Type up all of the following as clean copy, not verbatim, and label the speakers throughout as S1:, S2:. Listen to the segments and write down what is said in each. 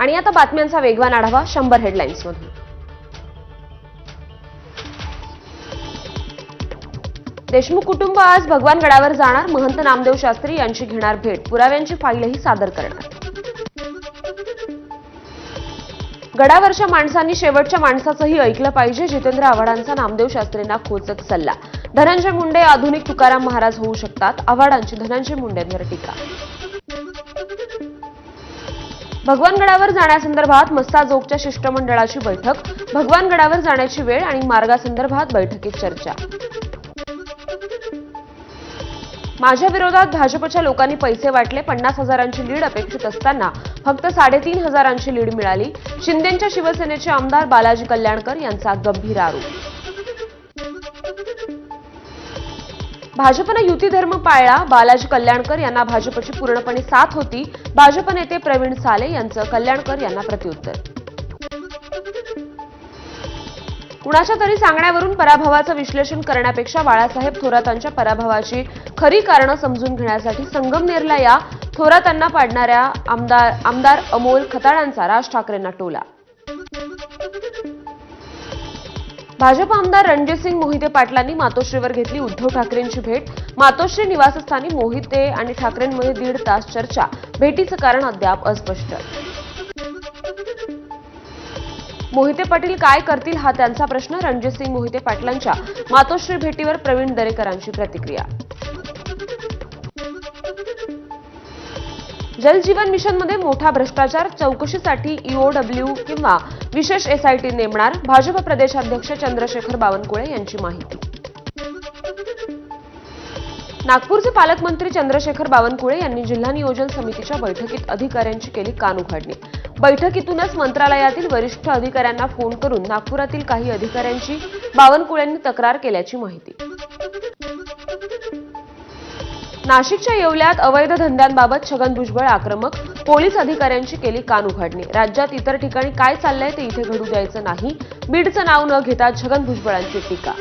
S1: आणि आता बातम्यांचा वेगवान आढावा 100 हेडलाईन्स मधून। देशमुख कुटुंब आज भगवानगडावर जाणार, महंत नामदेव शास्त्री यांची घेणार भेट, पुराव्यांची फाईलही सादर करणार। गडावरच्या माणसांनी शेवटच्या माणसाचंही ऐकलं पाहिजे, जितेंद्र आव्हाडांचा नामदेव शास्त्रींना खोचक सल्ला। धनंजय मुंडे आधुनिक तुकाराम महाराज होऊ शकतात, आव्हाडांची धनंजय मुंडेंवर टीका। भगवानगडावर जाण्यासंदर्भात मस्साजोगच्या शिष्टमंडळाची बैठक, भगवानगडावर जाण्याची वेळ आणि मार्गासंदर्भात बैठकीत चर्चा। माझ्या विरोधात भाजपच्या लोकांनी पैसे वाटले, 50,000ची लीड अपेक्षित असताना फक्त 3,500ची लीड मिळाली। शिंदेंच्या शिवसेनेचे आमदार बालाजी कल्याणकर यांचा गंभीर आरोप। भाजपने युती धर्म पाळला, बालाजी कल्याणकर यांना भाजपची पूर्णपणे साथ होती। भाजप नेते प्रवीण साले यांचं कल्याणकर यांना प्रत्युत्तर। कुणाच्या तरी सांगण्यावरून पराभवाचं विश्लेषण करण्यापेक्षा बाळासाहेब थोरातांच्या पराभवाची खरी कारणं समजून घेण्यासाठी संगमनेरला या, थोरातांना पाडणाऱ्या आमदार अमोल खताळांचा राज ठाकरेंना टोला। भाजप आमदार रणजितसिंग मोहिते पाटलांनी मातोश्रीवर घेतली उद्धव ठाकरेंची भेट। मातोश्री निवासस्थानी मोहिते आणि ठाकरेंमध्ये 1.5 तास चर्चा, भेटीचं कारण अद्याप अस्पष्ट। मोहिते पाटील काय करतील हा त्यांचा प्रश्न, रणजितसिंग मोहिते पाटलांच्या मातोश्री भेटीवर प्रवीण दरेकरांची प्रतिक्रिया। जल जीवन मिशनमध्ये मोठा भ्रष्टाचार, चौकशीसाठी ईओडब्ल्यू किंवा विशेष एसआयटी नेमणार, भाजप प्रदेशाध्यक्ष चंद्रशेखर बावनकुळे यांची माहिती। नागपूरचे पालकमंत्री चंद्रशेखर बावनकुळे यांनी जिल्हा नियोजन समितीच्या बैठकीत अधिकाऱ्यांची केली कानउघाडणी। बैठकीतूनच मंत्रालयातील वरिष्ठ अधिकाऱ्यांना फोन करून नागपुरातील काही अधिकाऱ्यांची बावनकुळेंनी तक्रार केल्याची माहिती। नाशिकच्या येवल्यात अवैध धंद्यांबाबत छगन भुजबळ आक्रमक, पोलीस अधिकाऱ्यांची केली कानउघाडणी। राज्यात इतर ठिकाणी काय चाललंय ते इथे घडू द्यायचं नाही, बीडचं नाव न घेता छगन भुजबळांची टीका।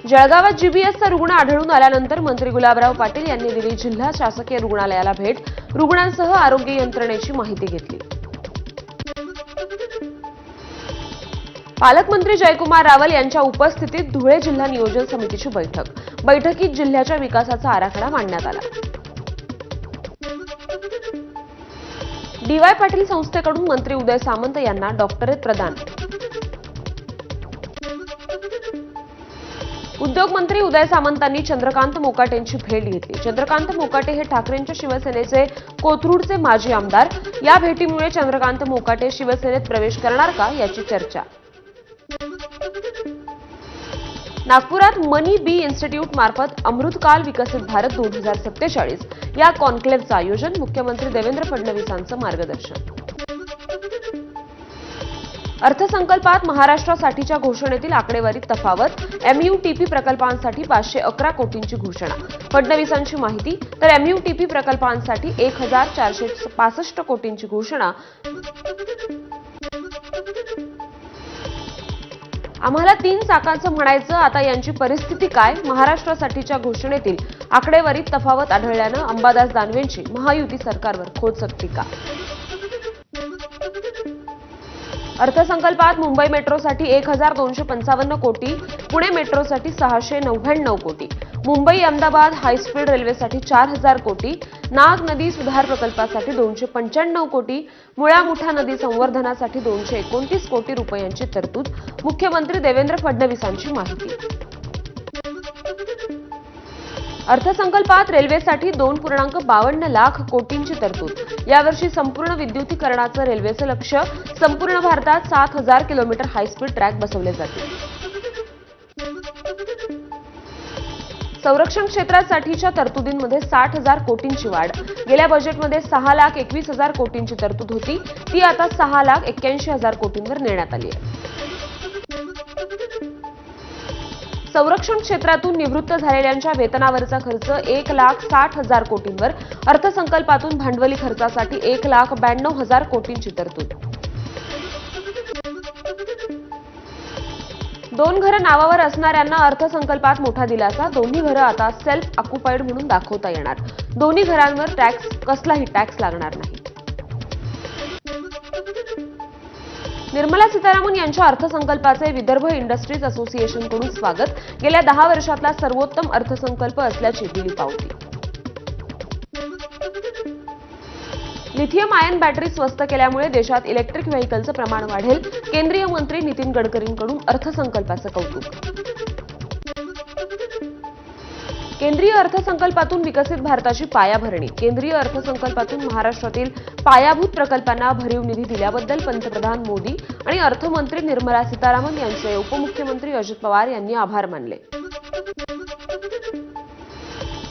S1: जळगावात जीबीएसचा रुग्ण आढळून आल्यानंतर मंत्री गुलाबराव पाटील यांनी दिली जिल्हा शासकीय रुग्णालयाला भेट, रुग्णांसह आरोग्य यंत्रणेची माहिती घेतली। पालकमंत्री जयकुमार रावल यांच्या उपस्थितीत धुळे जिल्हा नियोजन समितीची बैठक, बैठकीत जिल्ह्याच्या विकासाचा आराखडा मांडण्यात आला। डीवाय पाटील संस्थेकडून मंत्री उदय सामंत यांना डॉक्टरेट प्रदान। उद्योगमंत्री उदय सामंतांनी चंद्रकांत मोकाटेंची भेट घेतली। चंद्रकांत मोकाटे हे ठाकरेंच्या शिवसेनेचे कोथरूडचे माजी आमदार। या भेटीमुळे चंद्रकांत मोकाटे शिवसेनेत प्रवेश करणार का याची चर्चा। नागपुरात मनी बी इन्स्टिट्यूट मार्फत अमृतकाल विकसित भारत 2047 या कॉन्क्लेव्हचं आयोजन, मुख्यमंत्री देवेंद्र फडणवीसांचं मार्गदर्शन। अर्थसंकल्पात महाराष्ट्रासाठीच्या घोषणेतील आकडेवारीत तफावत, एमयूटीपी प्रकल्पांसाठी 511 कोटींची घोषणा, फडणवीसांची माहिती। तर एमयूटीपी प्रकल्पांसाठी 1465 कोटींची घोषणा। आम्हाला 3 चाकांचं म्हणायचं, आता यांची परिस्थिती काय, महाराष्ट्रासाठीच्या घोषणेतील आकडेवारीत तफावत आढळल्यानं अंबादास दानवेंची महायुती सरकारवर खोचक टीका। अर्थसंकल्पात मुंबई मेट्रोसाठी 1255 कोटी, पुणे मेट्रोसाठी 699 कोटी, मुंबई अहमदाबाद हायस्पीड रेल्वेसाठी 4000 कोटी, नाग नदी सुधार प्रकल्पासाठी 295 कोटी, मुळा मुठा नदी संवर्धनासाठी 229 कोटी रुपयांची तरतूद, मुख्यमंत्री देवेंद्र फडणवीसांची माहिती। अर्थसंकल्पात रेल्वेसाठी 2.52 लाख कोटींची तरतूद, यावर्षी संपूर्ण विद्युतीकरणाचं रेल्वेचं लक्ष्य, संपूर्ण भारतात 7000 किलोमीटर हायस्पीड ट्रॅक बसवले जातील। संरक्षण क्षेत्रासाठीच्या तरतुदींमध्ये 60,000 कोटींची वाढ, गेल्या बजेटमध्ये 6,21,000 कोटींची तरतूद होती, ती आता 6,81,000 कोटींवर नेण्यात आली आहे। संरक्षण क्षेत्रातून निवृत्त झालेल्यांच्या वेतनावरचा खर्च 1,60,000 कोटींवर, अर्थसंकल्पातून भांडवली खर्चासाठी 1,92,000 कोटींची तरतूद। दोन घरं नावावर असणाऱ्यांना अर्थसंकल्पात मोठा दिलासा. दोन्ही घरं आता सेल्फ ऑक्युपाईड म्हणून दाखवता येणार. दोन्ही घरांवर कसलाही टॅक्स लागणार नाही. निर्मला सीतारामन यांच्या अर्थसंकल्पाचे विदर्भ इंडस्ट्रीज असोसिएशनकडून स्वागत. गेल्या 10 वर्षातला सर्वोत्तम अर्थसंकल्प असल्याची दिली पावती. लिथियम आयन बॅटरी स्वस्त केल्यामुळे देशात इलेक्ट्रिक व्हेकलचं प्रमाण वाढेल. केंद्रीय मंत्री नितीन गडकरींकडून अर्थसंकल्पाचं कौतुक. केंद्रीय अर्थसंकल्पातून विकसित भारताची पायाभरणी. केंद्रीय अर्थसंकल्पातून महाराष्ट्रातील पायाभूत प्रकल्पांना भरीव निधी दिल्याबद्दल पंतप्रधान मोदी आणि अर्थमंत्री निर्मला सीतारामन यांचे उपमुख्यमंत्री अजित पवार यांनी आभार मानले.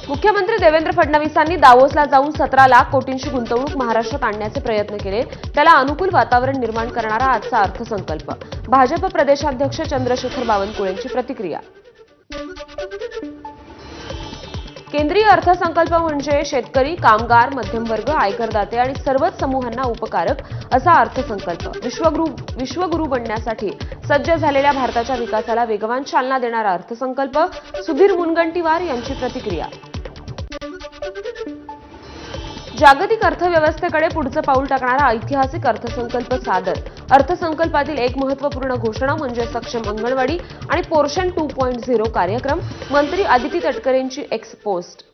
S1: मुख्यमंत्री देवेंद्र फडणवीसांनी दावोसला जाऊन 17 लाख कोटींची गुंतवणूक महाराष्ट्रात आणण्याचे प्रयत्न केले. त्याला अनुकूल वातावरण निर्माण करणारा आजचा अर्थसंकल्प. भाजप प्रदेशाध्यक्ष चंद्रशेखर बावनकुळेंची प्रतिक्रिया. केंद्रीय अर्थसंकल्प म्हणजे शेतकरी, कामगार, मध्यमवर्ग, आयकरदाते आणि सर्वच समूहांना उपकारक असा अर्थसंकल्प. विश्वगुरू बनण्यासाठी सज्ज झालेल्या भारताच्या विकासाला वेगवान चालना देणारा अर्थसंकल्प. सुधीर मुनगंटीवार यांची प्रतिक्रिया. जागतिक अर्थव्यवस्थेकडे पुढचं पाऊल टाकणारा ऐतिहासिक अर्थसंकल्प सादर. अर्थसंकल्पातील एक महत्त्वपूर्ण घोषणा म्हणजे सक्षम अंगणवाडी आणि पोर्शन 2.0 कार्यक्रम. मंत्री आदिती तटकरेंची एक्स पोस्ट.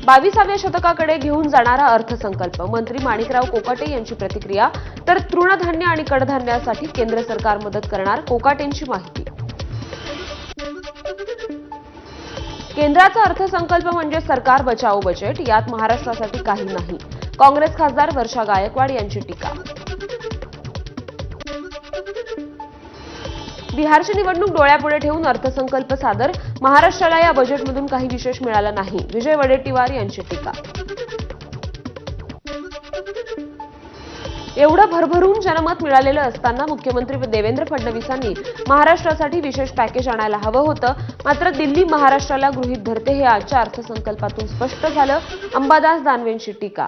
S1: 22व्या शतकाकडे घेऊन जाणारा अर्थसंकल्प. मंत्री माणिकराव कोकाटे यांची प्रतिक्रिया. तर तृणधान्य आणि कडधान्यासाठी केंद्र सरकार मदत करणार. कोकाटेंची माहिती. केंद्राचा अर्थसंकल्प म्हणजे सरकार बचाओ बजेट. यात महाराष्ट्रासाठी काही नाही. काँग्रेस खासदार वर्षा गायकवाड यांची टीका. बिहारची निवडणूक डोळ्यापुढे ठेवून अर्थसंकल्प सादर. महाराष्ट्राला या बजेटमधून काही विशेष मिळालं नाही. विजय वडेट्टीवार यांची टीका. एवढं भरभरून जनमत मिळालेलं असताना मुख्यमंत्री देवेंद्र फडणवीसांनी महाराष्ट्रासाठी विशेष पॅकेज आणायला हवं होतं. मात्र दिल्ली महाराष्ट्राला गृहीत धरते हे आजच्या अर्थसंकल्पातून स्पष्ट झालं. अंबादास दानवेंची टीका.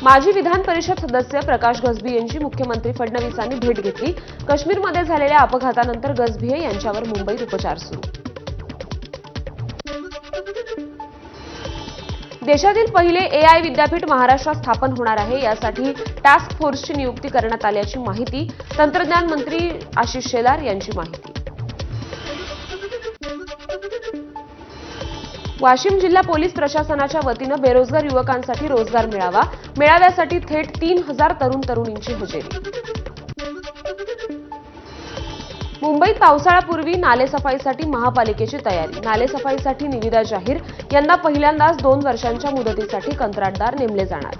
S1: माजी विधान परिषद सदस्य प्रकाश गजभिये यांची मुख्यमंत्री फडणवीसांनी भेट घेतली. काश्मीरमध्ये झालेल्या अपघातानंतर गजभिये यांच्यावर मुंबईत उपचार सुरू. देशातील पहिले AI विद्यापीठ महाराष्ट्रात स्थापन होणार आहे. यासाठी टास्क फोर्सची नियुक्ती करण्यात आल्याची माहिती. तंत्रज्ञान मंत्री आशिष शेलार यांची माहिती. वाशिम जिल्हा पोलीस प्रशासनाच्या वतीनं बेरोजगार युवकांसाठी रोजगार मेळावा. मेळाव्यासाठी थेट 3000 तरुण-तरुणींची हजेरी. मुंबईत पावसाळ्यापूर्वी नालेसफाईसाठी महापालिकेची तयारी. नालेसफाईसाठी निविदा जाहीर. यंदा पहिल्यांदाच 2 वर्षांच्या मुदतीसाठी कंत्राटदार नेमले जाणार.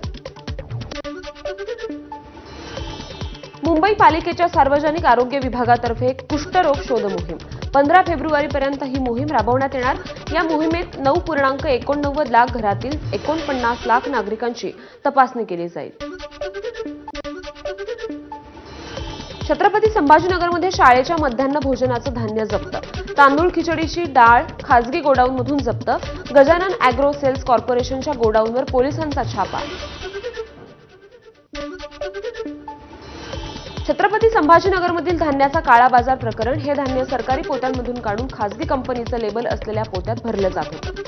S1: मुंबई पालिकेच्या सार्वजनिक आरोग्य विभागातर्फे कुष्ठरोग शोध मोहीम. 15 फेब्रुवारीपर्यंत ही मोहीम राबवण्यात येणार. या मोहिमेत 9.89 लाख घरातील 49 लाख नागरिकांची तपासणी केली जाईल. छत्रपती संभाजीनगरमध्ये शाळेच्या मध्यान्ह भोजनाचं धान्य जप्त. तांदूळ खिचडीची डाळ खासगी गोडाऊनमधून जप्त. गजानन अॅग्रो सेल्स कॉर्पोरेशनच्या गोडाऊनवर पोलिसांचा छापा. छत्रपती संभाजीनगरमधील धान्याचा काळा बाजार प्रकरण. हे धान्य सरकारी पोत्यांमधून काढून खासगी कंपनीचं लेबल असलेल्या पोत्यात भरलं जात होतं.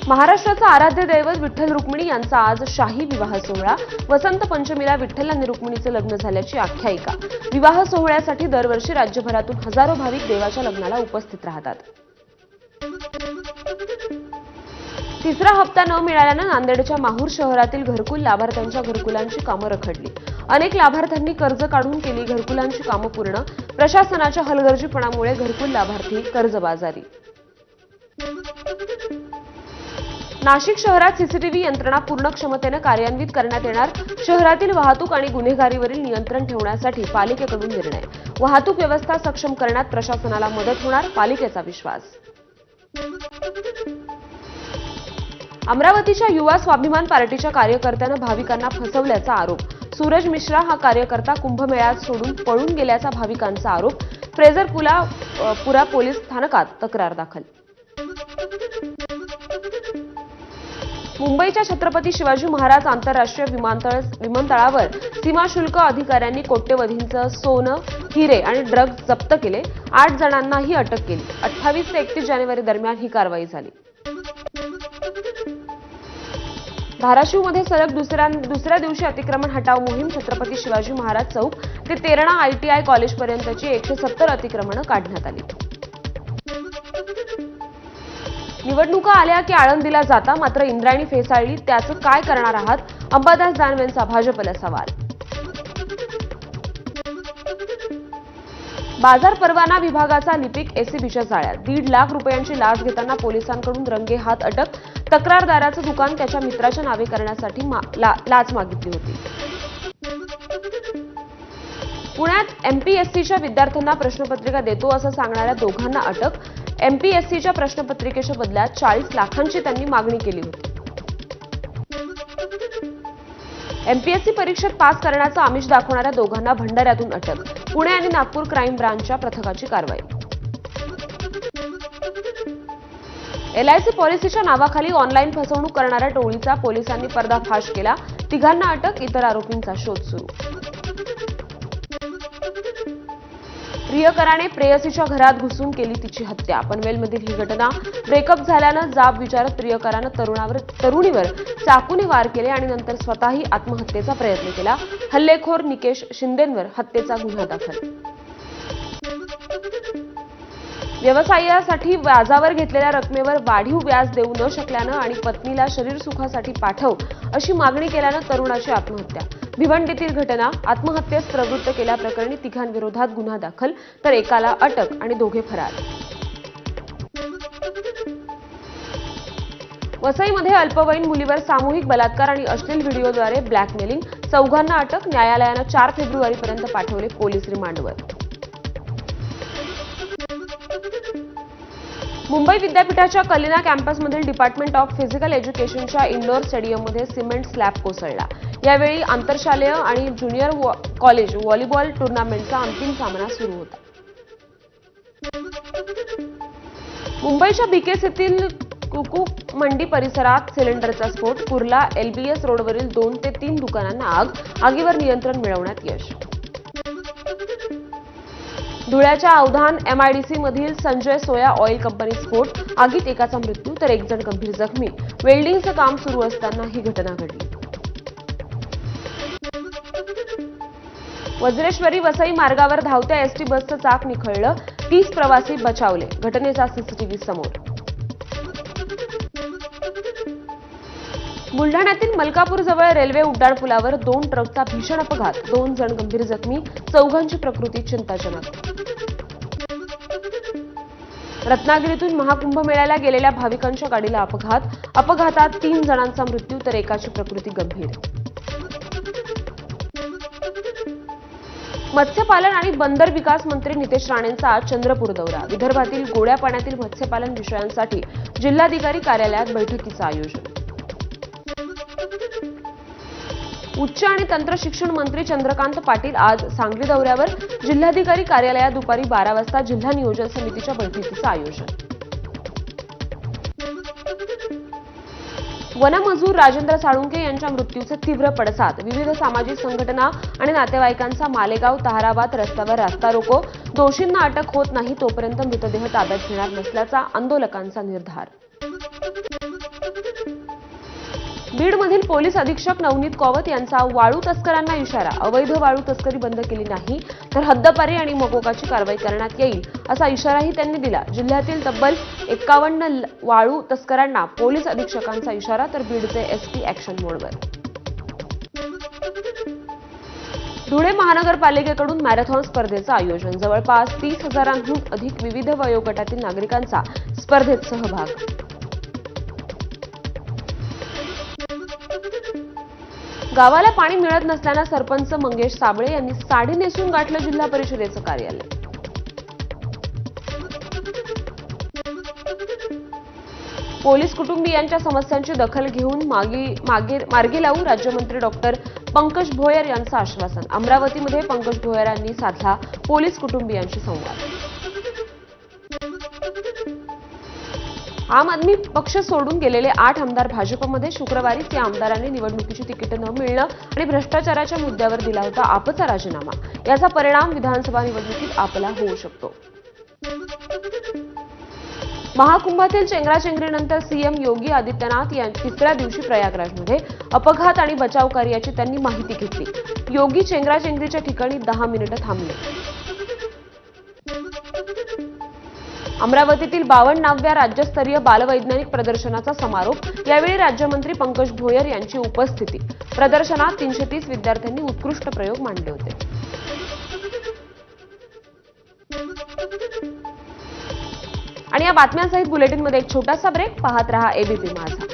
S1: महाराष्ट्राचा आराध्य दैवत विठ्ठल रुक्मिणी यांचा आज शाही विवाह सोहळा. वसंत पंचमीला विठ्ठल आणि रुक्मिणीचे लग्न झाल्याची आख्यायिका. विवाह सोहळ्यासाठी दरवर्षी राज्यभरातून हजारो भाविक देवाच्या लग्नाला उपस्थित राहतात. तिसरा हप्ता न मिळाल्यानं नांदेडच्या माहूर शहरातील घरकुल लाभार्थ्यांच्या घरकुलांची कामं रखडली. अनेक लाभार्थ्यांनी कर्ज काढून केली घरकुलांची कामं पूर्ण. प्रशासनाच्या हलगर्जीपणामुळे घरकुल लाभार्थी कर्जबाजारी. नाशिक शहरात सीसीटीव्ही यंत्रणा पूर्ण क्षमतेने कार्यान्वित करण्यात येणार. शहरातील वाहतूक आणि गुन्हेगारीवरील नियंत्रण ठेवण्यासाठी पालिकेकडून निर्णय. वाहतूक व्यवस्था सक्षम करण्यात प्रशासनाला मदत होणार. पालिकेचा विश्वास. अमरावतीच्या युवा स्वाभिमान पार्टीच्या कार्यकर्त्यानं भाविकांना फसवल्याचा आरोप. सूरज मिश्रा हा कार्यकर्ता कुंभमेळ्यात सोडून पळून गेल्याचा भाविकांचा आरोप. फ्रेझरपुरा पोलीस स्थानकात तक्रार दाखल. मुंबईच्या छत्रपती शिवाजी महाराज आंतरराष्ट्रीय विमानतळावर सीमाशुल्क अधिकाऱ्यांनी कोट्यवधींचं सोनं, हिरे आणि ड्रग्ज जप्त केले. 8 जणांनाही अटक केली. 28 ते 31 जानेवारी दरम्यान ही कारवाई झाली. धाराशिवमध्ये सलग दुसऱ्या दिवशी अतिक्रमण हटाव मोहीम. छत्रपती शिवाजी महाराज चौक ते तेरणा ITI कॉलेजपर्यंतची 170 अतिक्रमणं काढण्यात आली. निवडणुका आल्या की आळंदीला जाता, मात्र इंद्रायणी फेसाळली, त्याचं काय करणार आहात? अंबादास दानवेंचा भाजपला सवाल. बाजार परवाना विभागाचा लिपिक ACBच्या जाळ्यात. 1.5 लाख रुपयांची लाच घेताना पोलिसांकडून रंगेहात अटक. तक्रारदाराचं दुकान त्याच्या मित्राच्या नावे करण्यासाठी लाच मागितली होती. पुण्यात MPSCच्या विद्यार्थ्यांना प्रश्नपत्रिका देतो असं सांगणाऱ्या दोघांना अटक. MPSCच्या प्रश्नपत्रिकेच्या बदल्यात 40 लाखांची त्यांनी मागणी केली होती. MPSC परीक्षेत पास करण्याचं आमिष दाखवणाऱ्या दोघांना भंडाऱ्यातून अटक. पुणे आणि नागपूर क्राईम ब्रांचच्या पथकाची कारवाई. LIC पॉलिसीच्या नावाखाली ऑनलाईन फसवणूक करणाऱ्या टोळीचा पोलिसांनी पर्दाफाश केला. 3 जणांना अटक. इतर आरोपींचा शोध सुरू. प्रियकराने प्रेयसीच्या घरात घुसून केली तिची हत्या. पनवेलमधील ही घटना. ब्रेकअप झाल्यानं जाब विचारत प्रियकरानं तरुणीवर चाकूने वार केले आणि नंतर स्वतःही आत्महत्येचा प्रयत्न केला. हल्लेखोर निकेश शिंदेंवर हत्येचा गुन्हा दाखल. व्यवसायासाठी व्याजावर घेतलेल्या रकमेवर वाढीव व्याज देऊ न शकल्यानं आणि पत्नीला शरीर सुखासाठी पाठव अशी मागणी केल्यानं तरुणाची आत्महत्या. भिवंडीतील घटना. आत्महत्येस प्रवृत्त केल्याप्रकरणी 3 जणांविरोधात गुन्हा दाखल, तर एकाला अटक आणि 2 फरार. वसईमध्ये अल्पवयीन मुलीवर सामूहिक बलात्कार आणि अश्लील व्हिडिओद्वारे ब्लॅकमेलिंग. 4 जणांना अटक. न्यायालयानं 4 फेब्रुवारीपर्यंत पाठवले पोलीस रिमांडवर. मुंबई विद्यापीठाच्या कलिना कॅम्पसमधील डिपार्टमेंट ऑफ फिजिकल एज्युकेशनच्या इंडोर स्टेडियममध्ये सिमेंट स्लॅब कोसळला. यावेळी आंतरशालेय आणि ज्युनियर कॉलेज व्हॉलीबॉल टुर्नामेंटचा अंतिम सामना सुरू होता. मुंबईच्या BKCतील कुकू मंडी परिसरात सिलेंडरचा स्फोट. कुर्ला LBS रोडवरील 2 ते 3 दुकानांना आग. आगीवर नियंत्रण मिळवण्यात यश. धुळ्याच्या अवधान MIDC मधील संजय सोया ऑइल कंपनी स्फोट. आगीत एकाचा मृत्यू तर 1 जण गंभीर जखमी. वेल्डिंगचं काम सुरू असताना ही घटना घडली. वज्रेश्वरी वसई मार्गावर धावत्या ST बसचं चाक निखळलं. 30 प्रवासी बचावले. घटनेचा CCTV समोर. बुलढाण्यातील मलकापूरजवळ रेल्वे उड्डाणपुलावर 2 ट्रकचा भीषण अपघात. 2 जण गंभीर जखमी. 4 प्रकृती चिंताजनक. रत्नागिरीतून महाकुंभमेळ्याला गेलेल्या भाविकांच्या गाडीला अपघात. अपघातात 3 जणांचा मृत्यू तर एकाची प्रकृती गंभीर. मत्स्यपालन आणि बंदर विकास मंत्री नितेश राणेंचा आज चंद्रपूर दौरा. विदर्भातील गोड्या पाण्यातील मत्स्यपालन विषयांसाठी जिल्हाधिकारी कार्यालयात बैठकीचं आयोजन. उच्च आणि तंत्र शिक्षण मंत्री चंद्रकांत पाटील आज सांगली दौऱ्यावर. जिल्हाधिकारी कार्यालयात दुपारी 12 वाजता जिल्हा नियोजन समितीच्या बैठकीचं आयोजन. वनमजूर राजेंद्र साळुंके यांच्या मृत्यूचे तीव्र पडसाद. विविध सामाजिक संघटना आणि नातेवाईकांचा मालेगाव ताहराबाद रस्त्यावर रास्ता रोको. दोषींना अटक होत नाही तोपर्यंत मृतदेह ताब्यात घेणार नसल्याचा आंदोलकांचा निर्धार. बीडमधील पोलीस अधीक्षक नवनीत कौवत यांचा वाळू तस्करांना इशारा. अवैध वाळू तस्करी बंद केली नाही तर हद्दपारी आणि मकोकाची कारवाई करण्यात येईल असा इशाराही त्यांनी दिला. जिल्ह्यातील तब्बल 51 वाळू तस्करांना पोलीस अधीक्षकांचा इशारा, तर बीडचे SP ऍक्शन मोडवर. धुळे महानगरपालिकेकडून मॅरेथॉन स्पर्धेचं आयोजन. जवळपास 30,000हून अधिक विविध वयोगटातील नागरिकांचा स्पर्धेत सहभाग. गावाला पाणी मिळत नसल्यानं सरपंच मंगेश साबळे यांनी साडी नेसून गाठलं जिल्हा परिषदेचं कार्यालय. पोलीस कुटुंबियांच्या समस्यांची दखल घेऊन मार्गी लावू राज्यमंत्री डॉक्टर पंकज भोयर यांचं आश्वासन. अमरावतीमध्ये पंकज भोयरांनी साधला पोलीस कुटुंबियांशी संवाद. आम आदमी पक्ष सोडून गेलेले 8 आमदार भाजपमध्ये शुक्रवारीच या आमदारांनी निवडणुकीची तिकीट न मिळणं आणि भ्रष्टाचाराच्या मुद्द्यावर दिला होता आपचा राजीनामा। याचा परिणाम विधानसभा निवडणुकीत आपला होऊ शकतो। महाकुंभातील चेंगराचेंगरीनंतर सीएम योगी आदित्यनाथ यांनी तिसऱ्या दिवशी प्रयागराजमध्ये अपघात आणि बचाव कार्याची त्यांनी माहिती घेतली। योगी चेंगराचेंगरीच्या ठिकाणी 10 मिनिटं थांबले। अमरावतीतील 52व्या राज्यस्तरीय बालवैज्ञानिक प्रदर्शनाचा समारोप। यावेळी राज्यमंत्री पंकज भोयर यांची उपस्थिती। प्रदर्शनात 330 विद्यार्थ्यांनी उत्कृष्ट प्रयोग मांडले होते। आणि या बातम्यांसहित बुलेटिनमध्ये एक छोटासा ब्रेक। पाहत रहा एबीपी माझा।